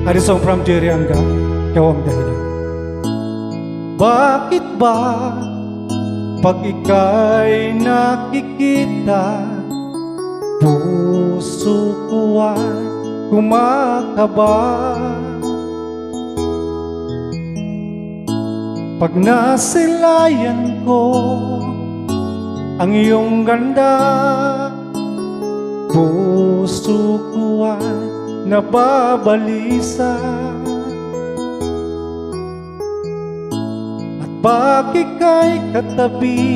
A song from Jerry Anga, ikaw ang dahilan. Bakit ba pag ika'y nakikita, puso ko ay kumakaba? Pag nasilayan ko ang iyong ganda, puso ko ay nababalisa. At pag ika'y katabi,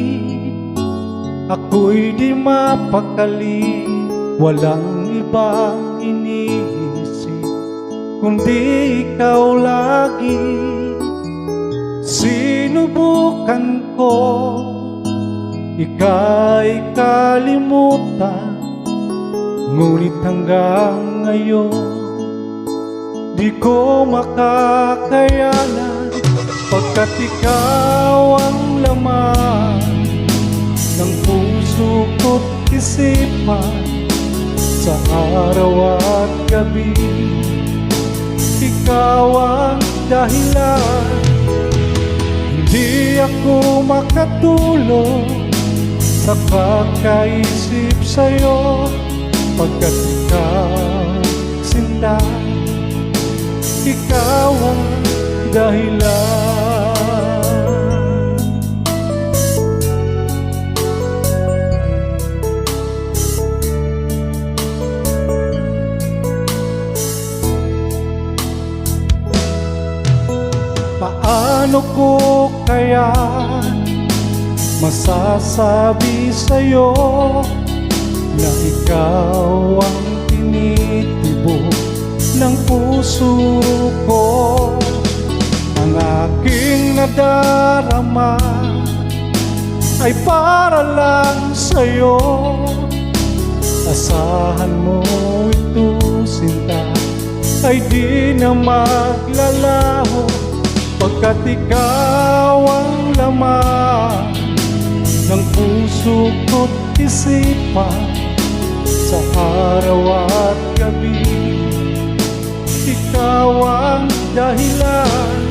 ako'y di mapakali. Walang ibang iniisip kundi ikaw lagi. Sinubukan ko ika'y kalimutan, ngunit hanggang ngayon di ko makakayanan, pagkat ikaw ang laman ng puso ko't isipan. Sa araw at gabi, ikaw ang dahilan. Hindi ako makatulog sa kakaisip sa'yo, pagkat ikaw, sinta, ikaw ang dahilan. Paano ko kaya masasabi sa'yo na ikaw ang tinitibok ng puso ko? Ang aking nadarama ay para lang sa'yo. Asahan mo ito, sinta, ay di na maglalaho, pagkat ikaw ang laman ng puso ko't isipan. Sa araw at gabi, ikaw ang dahilan.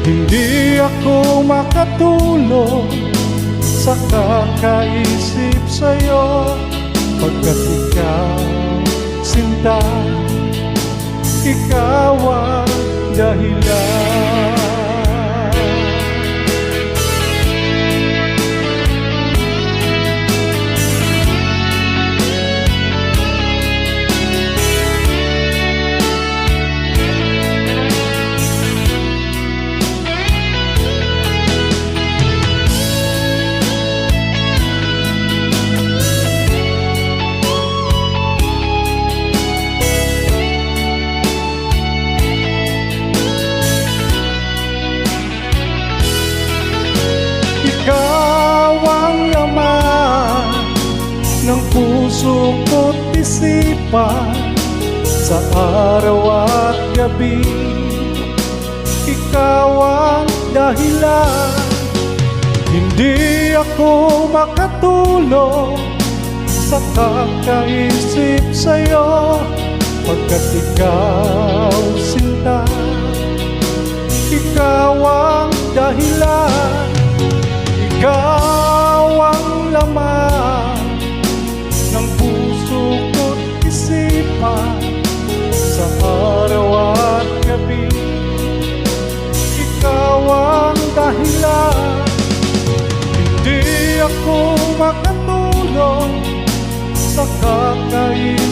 Hindi ako makatulog sa kakaisip sa'yo, pagkat ikaw, sinta, ikaw ang dahilan. Ng puso ko't isipan. Sa araw at gabi, ikaw ang dahilan. Hindi ako makatulog sa kakaisip sa'yo, pagkat ikaw, sinta, ikaw ang dahilan. Ikaw ang laman ng puso ko't isipan. Sa araw at gabi, ikaw ang dahilan. Hindi ako makatulog sa kakaisip